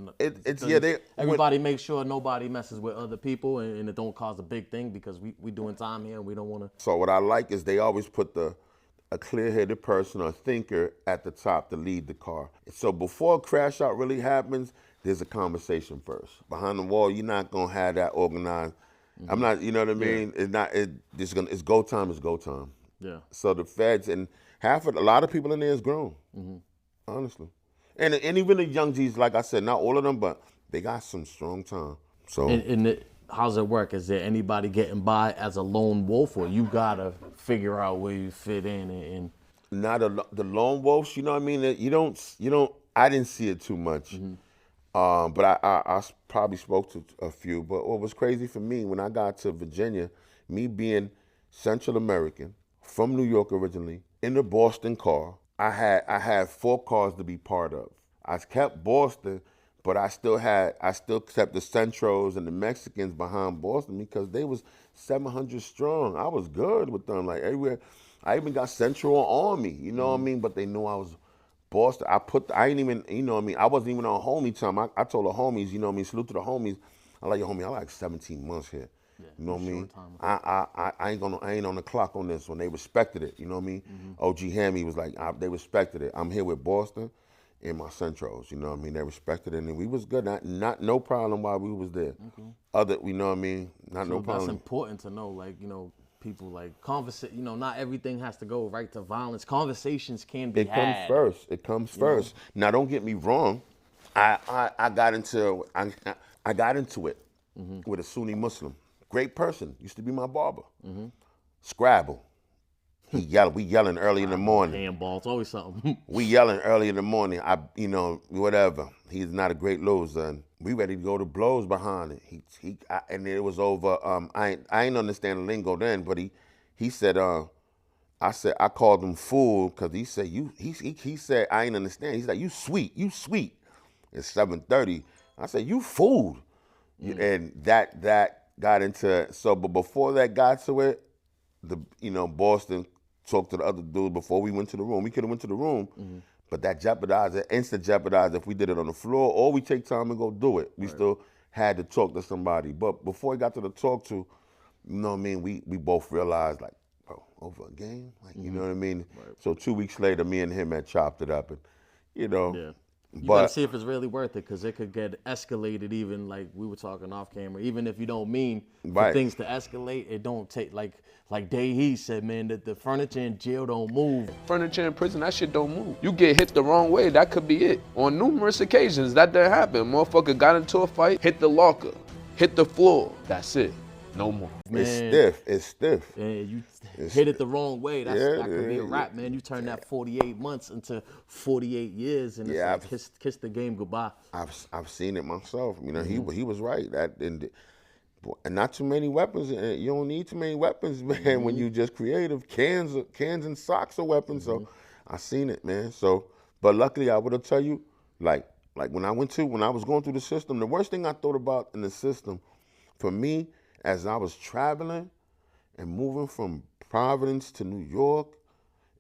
B: everybody make sure nobody messes with other people, and it don't cause a big thing, because we doing time here and we don't want to.
A: So what I like is they always put a clear-headed person or thinker at the top to lead the car. So before a crash out really happens, there's a conversation first. Behind the wall, you're not gonna have that organized. I'm not, you know what I mean? Yeah. It's go time. It's go time.
B: Yeah.
A: So the feds, and a lot of people in there is grown, honestly. And even the young G's, like I said, not all of them, but they got some strong time. So
B: how's it work? Is there anybody getting by as a lone wolf, or you gotta figure out where you fit in? And
A: not the lone wolves, you know what I mean? You don't. I didn't see it too much, but I probably spoke to a few. But what was crazy for me when I got to Virginia, me being Central American from New York originally, in the Boston car. I had 4 cars to be part of. I kept Boston, but I still kept the Centros and the Mexicans behind Boston, because they was 700 strong. I was good with them, like everywhere. I even got Central on me, you know what I mean? But they knew I was Boston. I ain't even, you know what I mean? I wasn't even on homie time. I told the homies, you know what I mean? Salute to the homies. I like, your homie, I like 17 months here. Yeah, you know what I mean? I ain't on the clock on this one. They respected it. You know what I mean? OG Hammy was like, they respected it. I'm here with Boston and my Centros. You know what I mean? They respected it, and we was good. Not no problem while we was there. You know what I mean? No problem.
B: That's important to know. Like, you know, people like you know, not everything has to go right to violence. Conversations can be had.
A: It comes first. Now, don't get me wrong. I got into it with a Sunni Muslim. Great person, used to be my barber. Scrabble. We yelling early in the morning.
B: Handball, it's always something.
A: We yelling early in the morning. Whatever. He's not a great loser. And we ready to go to blows behind it. And it was over. I ain't understand the lingo then, but he said, I called him fool, because he said he said I ain't understand. He's like, you sweet. It's 7:30. I said, you fool. And that got into, but before that got to it, Boston talked to the other dude before we went to the room. We could have went to the room, but that instant jeopardized if we did it on the floor, or we take time and go do it. We still had to talk to somebody. But before we got to the talk to, you know what I mean, we both realized, like, bro, over a game? Like, you know what I mean? Right. So 2 weeks later, me and him had chopped it up, and, you know.
B: Yeah. You gotta see if it's really worth it, because it could get escalated, even like we were talking off camera. Even if you don't mean for things to escalate, it don't take, like He said, man, that the furniture in jail don't move.
C: Furniture in prison, that shit don't move. You get hit the wrong way, that could be it. On numerous occasions, that didn't happen. Motherfucker got into a fight, hit the locker, hit the floor. That's it. No more.
A: Man, it's stiff.
B: Yeah, you hit it the wrong way. That could be a wrap, man. You turn that 48 months into 48 years, and it's like kiss the game goodbye.
A: I've seen it myself. You know, he was right. And not too many weapons. You don't need too many weapons, man. When you just creative, cans and socks are weapons. So I seen it, man. So, but luckily, I would have tell you, like when I was going through the system, the worst thing I thought about in the system, for me, as I was traveling and moving from Providence to New York,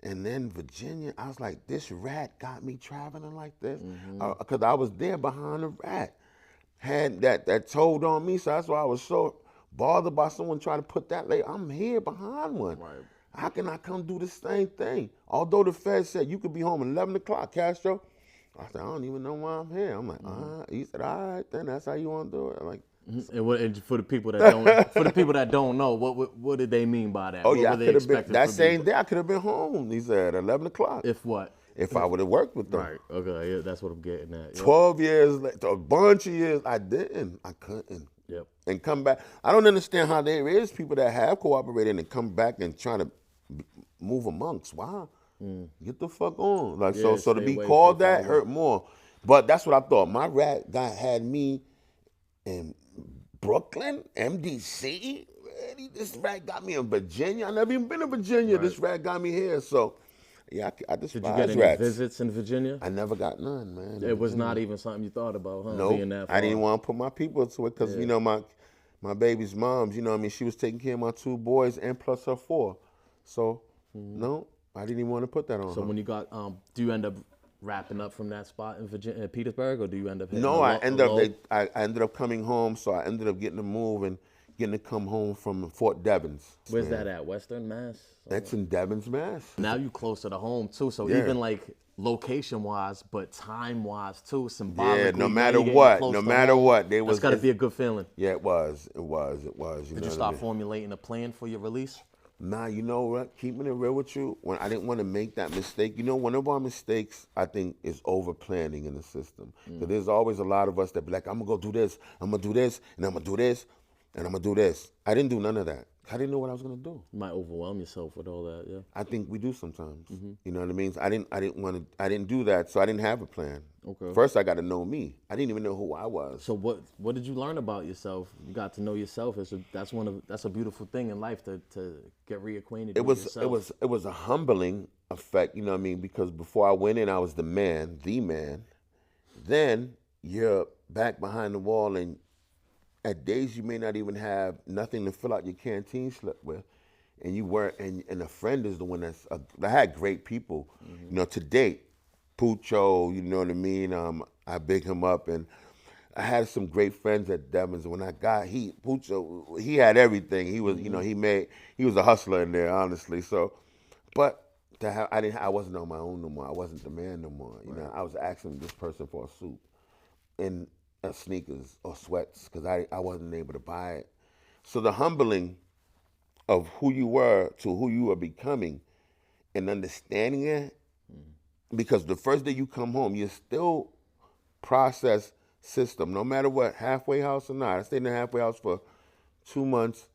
A: and then Virginia. I was like, this rat got me traveling like this, because I was there behind the rat. Had that told on me, so that's why I was so bothered by someone trying to put that label. I'm here behind one. Right. How can I come do the same thing? Although the Fed said you could be home at 11 o'clock, Castro. I said, I don't even know why I'm here. I'm like, he said, all right, then that's how you want to do it. I'm like,
B: and for the people that don't know, what did they mean by that?
A: Oh,
B: what
A: yeah,
B: were they expecting
A: that same day I could have been home. He said 11 o'clock.
B: If what?
A: If I would have worked with them.
B: Right. Okay. Yeah, that's what I'm getting at. Yep.
A: 12 years later, a bunch of years, I didn't. I couldn't.
B: Yep.
A: And come back. I don't understand how there is people that have cooperated and come back and try to move amongst. Wow. Get the fuck on. Like, so to be called that hurt more. But that's what I thought. My rat guy had me in Brooklyn, MDC. This rat got me in Virginia. I never even been to Virginia. Right. This rat got me here. So, yeah, I despise rats.
B: Did you get any visits in Virginia?
A: I never got none, man.
B: It was not even something you thought about, huh?
A: Nope.
B: Being that far.
A: I didn't want to put my people to it because, you know, my baby's moms, you know what I mean, she was taking care of my 2 boys and plus her 4. So, no, I didn't even want to put that on
B: So
A: her.
B: when you got, do you end up wrapping up from that spot in Virginia, Petersburg, or do you end up hitting
A: No, I ended up coming home, so I ended up getting to move and getting to come home from Fort Devens.
B: Where's that at? Western Mass?
A: That's in Devens, Mass.
B: Now you closer to home too, so even like location-wise, but time-wise too, symbolically.
A: Yeah, no matter what, they was.
B: That's got to be a good feeling.
A: Yeah, it was. Did
B: you start formulating a plan for your release?
A: Nah, you know what? Keeping it real with you, when I didn't want to make that mistake. You know, one of our mistakes, I think, is over-planning in the system. So there's always a lot of us that be like, I'm going to go do this, I'm going to do this, and I'm going to do this, and I'm going to do this. I didn't do none of that. I didn't know what I was going to do.
B: You might overwhelm yourself with all that, yeah.
A: I think we do sometimes. You know what I mean? I didn't do that, so I didn't have a plan. Okay. First, I got to know me. I didn't even know who I was.
B: So what did you learn about yourself? You got to know yourself. That's a beautiful thing in life to get reacquainted with yourself.
A: It was a humbling effect, you know what I mean? Because before I went in, I was the man. Then you're back behind the wall, and at days you may not even have nothing to fill out your canteen slip with, and you weren't. And a friend is the one I had great people, you know, to date. Pucho, you know what I mean? I big him up, and I had some great friends at Devens. When I got Pucho, he had everything. He was, you know, he was a hustler in there, honestly. So, but I wasn't on my own no more. I wasn't the man no more. You know, I was asking this person for a suit and sneakers or sweats because I wasn't able to buy it. So the humbling of who you were to who you are becoming and understanding it, because the first day you come home, you're still process system, no matter what, halfway house or not. I stayed in the halfway house for 2 months.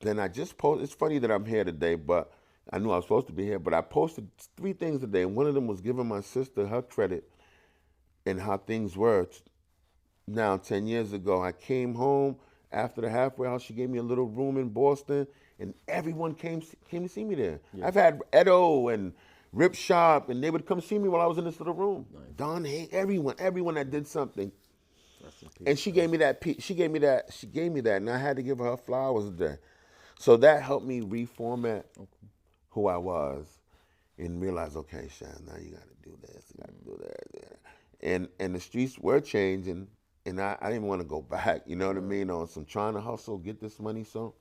A: Then I just posted, it's funny that I'm here today, but I knew I was supposed to be here, but I posted 3 things today. And one of them was giving my sister her credit and how things were. Now, 10 years ago, I came home after the halfway house. She gave me a little room in Boston, and everyone came to see me there. Yeah. I've had Edo and Rip Shop, and they would come see me while I was in this little room. Nice. Don Hay, everyone that did something. And she gave me that. She gave me that, and I had to give her flowers there. So that helped me reformat who I was and realize, okay, Shan, now you got to do this, you got to do that. And the streets were changing. And I didn't want to go back, you know what I mean, on some trying to hustle, get this money, so.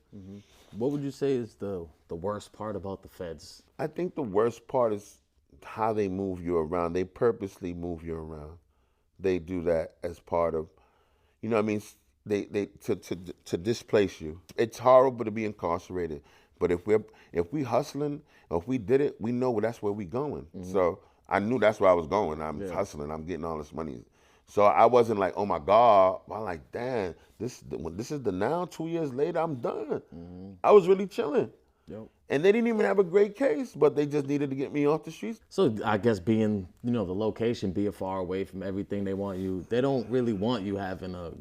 B: What would you say is the worst part about the feds?
A: I think the worst part is how they move you around. They purposely move you around. They do that as part of, you know what I mean, to displace you. It's horrible to be incarcerated, but if we hustling, or if we did it, we know that's where we going. So I knew that's where I was going. I'm hustling, I'm getting all this money. So I wasn't like, oh my God. I'm like, damn, this is the now. 2 years later, I'm done. I was really chilling. Yep. And they didn't even have a great case, but they just needed to get me off the streets.
B: So I guess being, the location, being far away from everything they want you, they don't really want you having a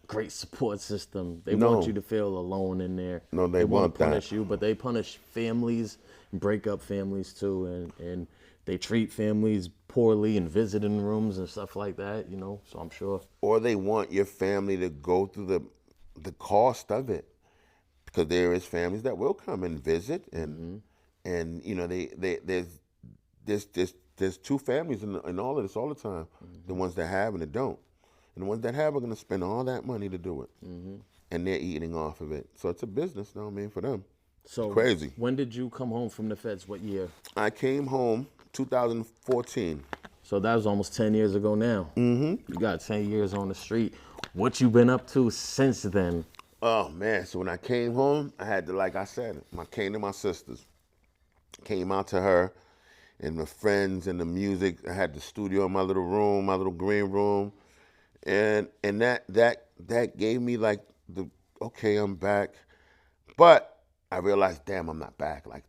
B: great support system. They want you to feel alone in there.
A: No, they
B: won't
A: want
B: punish you, but they punish families, break up families too, and they treat families poorly in visiting rooms and stuff like that, so I'm sure.
A: Or they want your family to go through the cost of it. because there is families that will come and visit, and you know, there's two families in all of this all the time. The ones that have and that don't, and the ones that have are gonna spend all that money to do it, and they're eating off of it. So it's a business, you know what I mean, for them.
B: So
A: it's crazy.
B: When did you come home from the feds? What year?
A: I came home 2014.
B: So that was almost 10 years ago now. You got 10 years on the street. What you been up to since then?
A: Oh man, so when I came home, I had to, like I said, I came to my sisters, came out to her and the friends and the music. I had the studio in my little room, my little green room, and that gave me like the, okay, I'm back. But I realized, damn, I'm not back. Like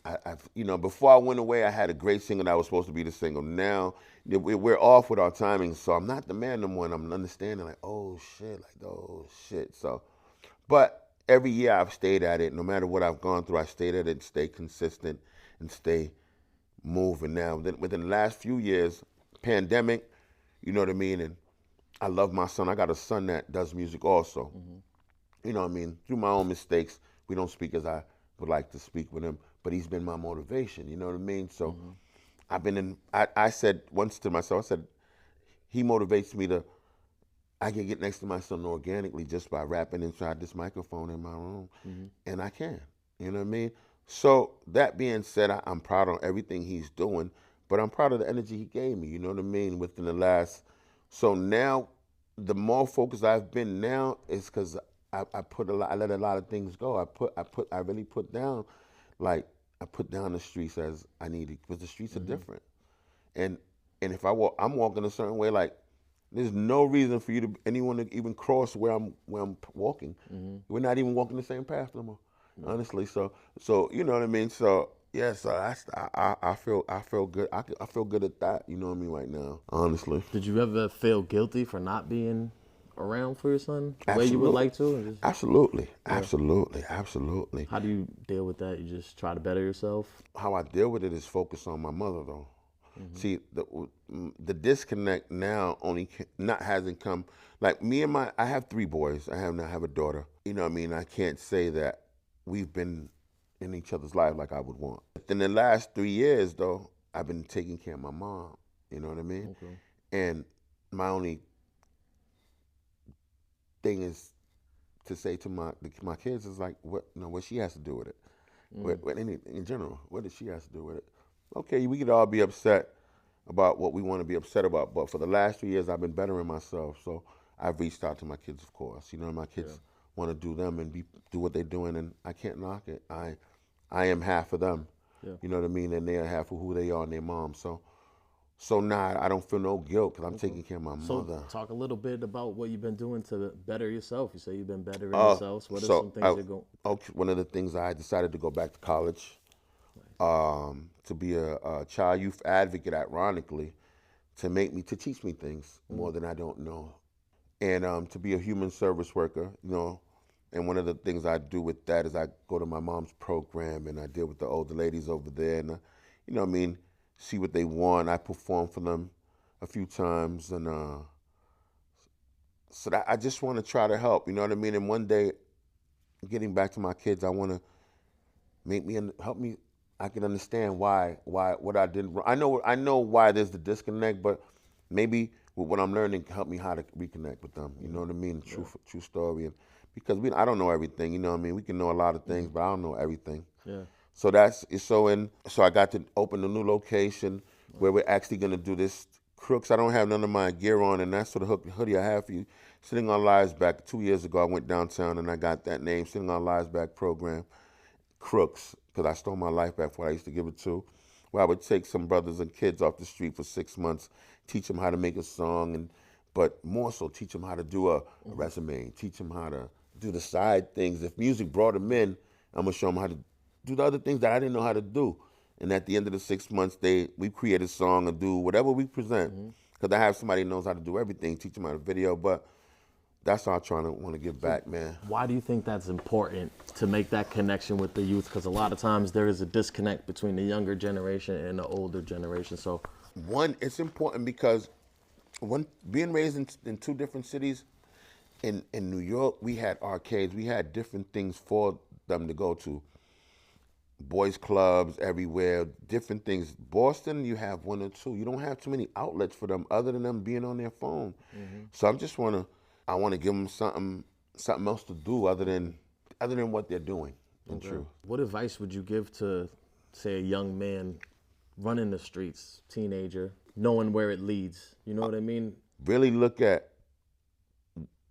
A: I've, you know, before I went away, I had a great single that was supposed to be the single. Now we're off with our timing, so I'm not the man no more. And I'm understanding, like, oh shit. So, but every year I've stayed at it. No matter what I've gone through, I stayed at it, stay consistent, and stay moving. Now, within the last few years, pandemic, you know what I mean. And I love my son. I got a son that does music also. You know what I mean. Through my own mistakes, we don't speak as I would like to speak with him. But he's been my motivation, you know what I mean? So I've been in, I said once to myself, I said, he motivates me to, I can get next to my son organically just by rapping inside this microphone in my room. And I can, you know what I mean? So that being said, I'm proud of everything he's doing, but I'm proud of the energy he gave me, you know what I mean? Within the last, so now the more focused I've been now is because I let a lot of things go. I really put down, like, I put down the streets as I needed, because the streets are different. And if I'm walking a certain way, like, there's no reason for anyone to even cross where I'm walking. We're not even walking the same path no more, honestly. So you know what I mean. So yeah, so I feel good. I feel good at that. You know what I mean right now, honestly.
B: Did you ever feel guilty for not being around for your son the way you would like to?
A: Absolutely.
B: Yeah.
A: Absolutely.
B: How do you deal with that? You just try to better yourself?
A: How I deal with it is focus on my mother, though. See, the disconnect now hasn't come. Like me and I have 3 boys. I have a daughter. You know what I mean? I can't say that we've been in each other's life like I would want. In the last 3 years, though, I've been taking care of my mom. You know what I mean?
B: Okay.
A: And my only thing is to say to my kids is like, what she has to do with it. What anything in general, what does she have to do with it? Okay, we could all be upset about what we want to be upset about, but for the last 3 years, I've been bettering myself. So I've reached out to my kids, of course. You know, my kids want to do them and do what they're doing, and I can't knock it. I am half of them. You know what I mean? And they are half of who they are and their mom. So now I don't feel no guilt because I'm taking care of my mother.
B: So talk a little bit about what you've been doing to better yourself. You say you've been bettering yourself. What are some things you're going?
A: Okay, one of the things, I decided to go back to college, to be a child youth advocate, ironically, to teach me things more than I don't know, and to be a human service worker, you know. And one of the things I do with that is I go to my mom's program and I deal with the older ladies over there, and you know what I mean, see what they want. I perform for them a few times, and so that I just want to try to help, you know what I mean. And one day, getting back to my kids, I want to help me. I can understand why what I did. I know why there's the disconnect, but maybe with what I'm learning, help me how to reconnect with them. You know what I mean? True story, and because I don't know everything. You know what I mean? We can know a lot of things, but I don't know everything.
B: Yeah.
A: So so I got to open a new location where we're actually gonna do this. Crooks, I don't have none of my gear on, and that's sort of hoodie I have for you. Sitting on Lives Back. 2 years ago, I went downtown and I got that name, Sitting on Lives Back program, Crooks, because I stole my life back before I used to give it to, where I would take some brothers and kids off the street for 6 months, teach them how to make a song, but more so teach them how to do a resume, teach them how to do the side things. If music brought them in, I'm gonna show them how to do the other things that I didn't know how to do. And at the end of the 6 months, we create a song and do whatever we present. Because I have somebody who knows how to do everything, teach them how to video, but that's how I want to give back, man.
B: Why do you think that's important to make that connection with the youth? Because a lot of times there is a disconnect between the younger generation and the older generation. So,
A: one, it's important because being raised in 2 different cities, in New York, we had arcades. We had different things for them to go to. Boys clubs everywhere, different things. Boston, you have one or two. You don't have too many outlets for them other than them being on their phone. So I want to give them something else to do other than what they're doing. In truth.
B: What advice would you give to, say, a young man running the streets, teenager, knowing where it leads? You know what I mean?
A: Really look at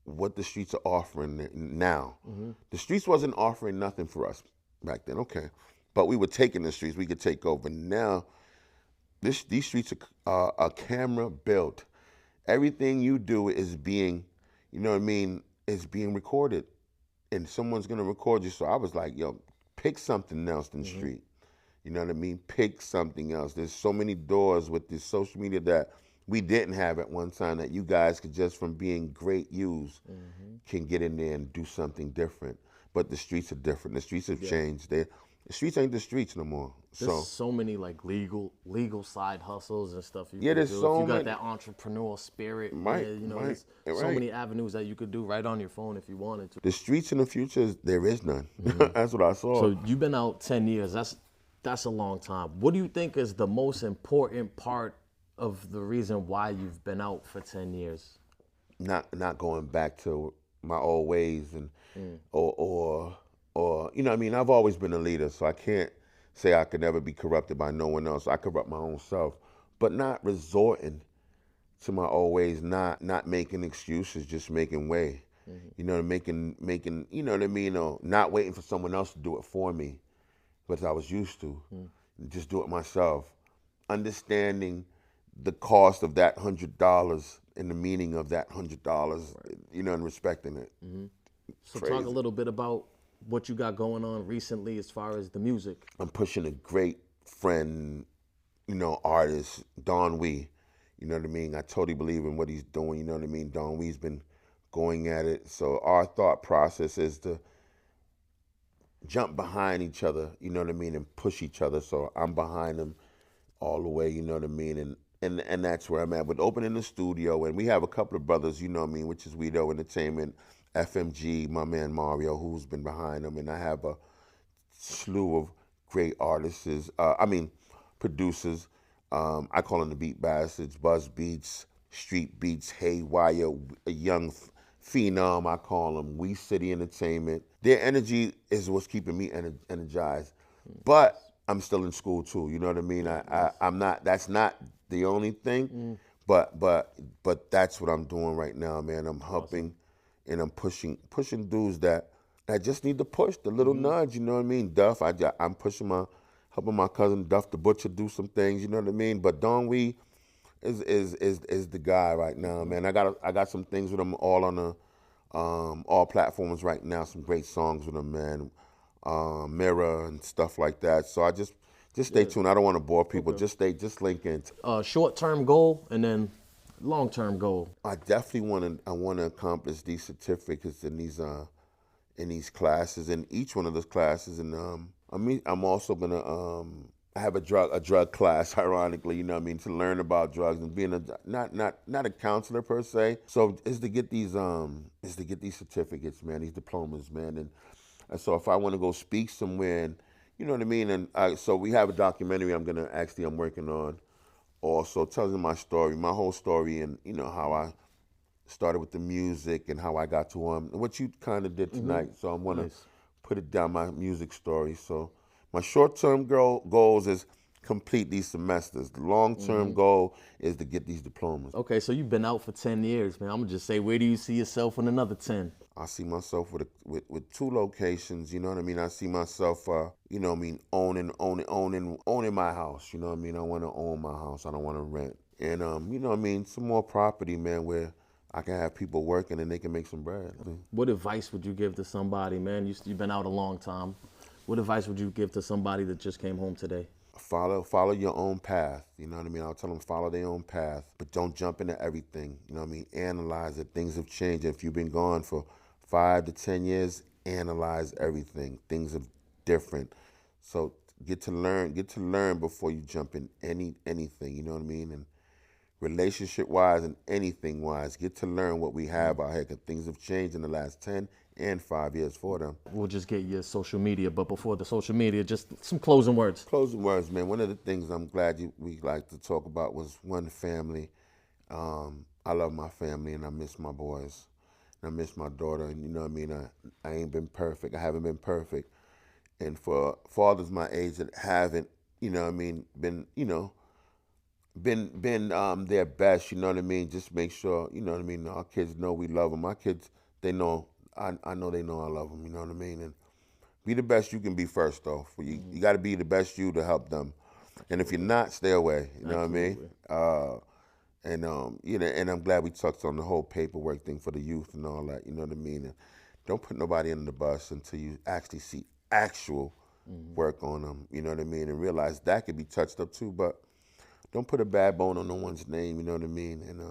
A: what the streets are offering now. The streets wasn't offering nothing for us back then, okay. But we were taking the streets, we could take over. Now, these streets are camera built. Everything you do is being, you know what I mean, is being recorded. And someone's gonna record you. So I was like, yo, pick something else than street. You know what I mean? Pick something else. There's so many doors with this social media that we didn't have at one time that you guys could just from being great use can get in there and do something different. But the streets are different. The streets have changed. The streets ain't the streets no more.
B: There's so many like legal side hustles and stuff you can
A: there's
B: do.
A: so
B: if you
A: many.
B: got that entrepreneurial spirit,
A: Right,
B: you know,
A: right,
B: there's so many avenues that you could do right on your phone if you wanted to.
A: The streets in the future, there is none. That's what I saw.
B: So you've been out 10 years. That's a long time. What do you think is the most important part of the reason why you've been out for 10 years?
A: Not going back to my old ways and or you know what I mean, I've always been a leader, so I can't say I could never be corrupted by no one else. I corrupt my own self, but not resorting to my old ways, not making excuses, just making way. You know, making you know what I mean, or not waiting for someone else to do it for me, but I was used to. Just do it myself. Understanding the cost of that $100 and the meaning of that $100, you know, and respecting it.
B: So talk a little bit about what you got going on recently as far as the music.
A: I'm pushing a great friend, you know, artist, Don Wee. You know what I mean? I totally believe in what he's doing, you know what I mean? Don Wee's been going at it. So our thought process is to jump behind each other, you know what I mean, and push each other. So I'm behind him all the way, you know what I mean? And that's where I'm at. With opening the studio, and we have a couple of brothers, you know what I mean, which is Weedo Entertainment, FMG, my man Mario, who's been behind them, and I have a slew of great artists, producers. I call them the Beat Bastards, Buzz Beats, Street Beats, Haywire, a young phenom, I call them, We City Entertainment. Their energy is what's keeping me energized. But I'm still in school too, you know what I mean? I'm not, that's not the only thing, but that's what I'm doing right now, man. I'm helping and I'm pushing dudes that just need to push, the little nudge, you know what I mean? Duff, I'm pushing helping my cousin Duff the Butcher do some things, you know what I mean? But Don Wee is the guy right now, man. I got some things with him all on the all platforms right now, some great songs with him, man. Mirror and stuff like that. So I just stay tuned. I don't want to bore people. Okay. Just link in.
B: Short-term goal and then long-term goal.
A: I definitely want to accomplish these certificates in these classes, in each one of those classes, and I'm also gonna have a drug class, ironically, you know what I mean, to learn about drugs and being not a counselor per se. So is to get these certificates, man, these diplomas, man, and so if I want to go speak somewhere, and you know what I mean, and so we have a documentary I'm working on, also telling my story, my whole story, and you know how I started with the music and how I got to what you kind of did tonight. So I want to put it down, my music story. So my short-term goals is complete these semesters. The long-term goal is to get these diplomas.
B: Okay, so you've been out for 10 years, man. I'm gonna just say, where do you see yourself in another 10?
A: I see myself with 2 locations, you know what I mean? I see myself, you know what I mean, owning my house, you know what I mean? I want to own my house. I don't want to rent. And, you know what I mean, some more property, man, where I can have people working and they can make some bread.
B: What advice would you give to somebody, man? You've been out a long time. What advice would you give to somebody that just came home today?
A: Follow your own path, you know what I mean? I'll tell them follow their own path, but don't jump into everything, you know what I mean? Analyze it. Things have changed. If you've been gone for 5 to 10 years, analyze everything. Things are different. So get to learn before you jump in anything, you know what I mean? And relationship-wise and anything-wise. Get to learn what we have out here, because things have changed in the last 10 and 5 years for them.
B: We'll just get your social media, but before the social media, just some closing words.
A: Closing words, man. One of the things I'm glad we like to talk about was one family. I love my family, and I miss my boys. And I miss my daughter, and you know what I mean? I ain't been perfect. I haven't been perfect. And for fathers my age that haven't, you know what I mean, been their best, you know what I mean? Just make sure, you know what I mean, our kids know we love them. My kids, they know, I know they know I love them, you know what I mean? And be the best you can be first, though. You got to be the best you to help them. And if you're not, stay away, you know what I mean? And I'm glad we touched on the whole paperwork thing for the youth and all that, you know what I mean? And don't put nobody under the bus until you actually see actual work on them, you know what I mean? And realize that could be touched up too, but don't put a bad bone on no one's name, you know what I mean? And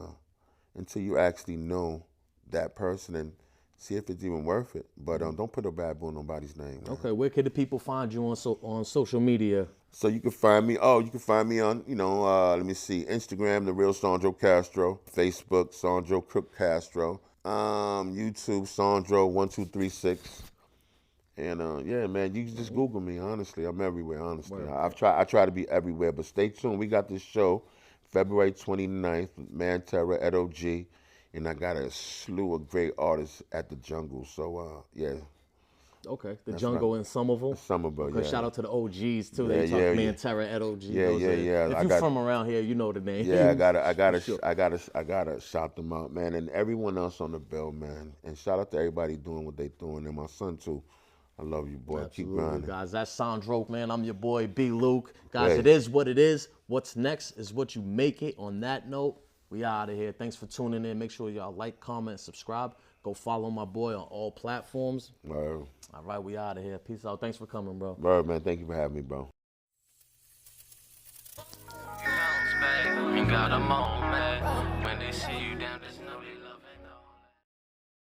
A: until you actually know that person and see if it's even worth it. But don't put a bad bone on nobody's name. Man.
B: Okay, where can the people find you on social media?
A: So you can find me. You can find me on, let me see, Instagram, The Real Sondro Castro, Facebook, Sondro Krooks Castro, YouTube, Sondro1236. And yeah, man, you can just Google me. Honestly, I'm everywhere. Honestly, I try to be everywhere. But stay tuned. We got this show, February 29th, Man Terror at OG, and I got a slew of great artists at the Jungle. So yeah.
B: Okay, the Jungle in Somerville.
A: Somerville, yeah.
B: Shout out to the OGs too. They talk Man Terror at OG.
A: Yeah.
B: If you're from around here, you know the name.
A: Yeah, I gotta shout them out, man, and everyone else on the bill, man. And shout out to everybody doing what they doing, and my son too. I love you, boy.
B: Absolutely,
A: keep grinding.
B: Guys. That's Sondro, man. I'm your boy, B. Luke. Guys,
A: Hey.
B: It is what it is. What's next is what you make it. On that note, we out of here. Thanks for tuning in. Make sure y'all like, comment, and subscribe. Go follow my boy on all platforms.
A: Word.
B: All right, we out of here. Peace out. Thanks for coming, bro.
A: Word, man. Thank you for having me, bro.
D: Ain't got a moment when they see you down the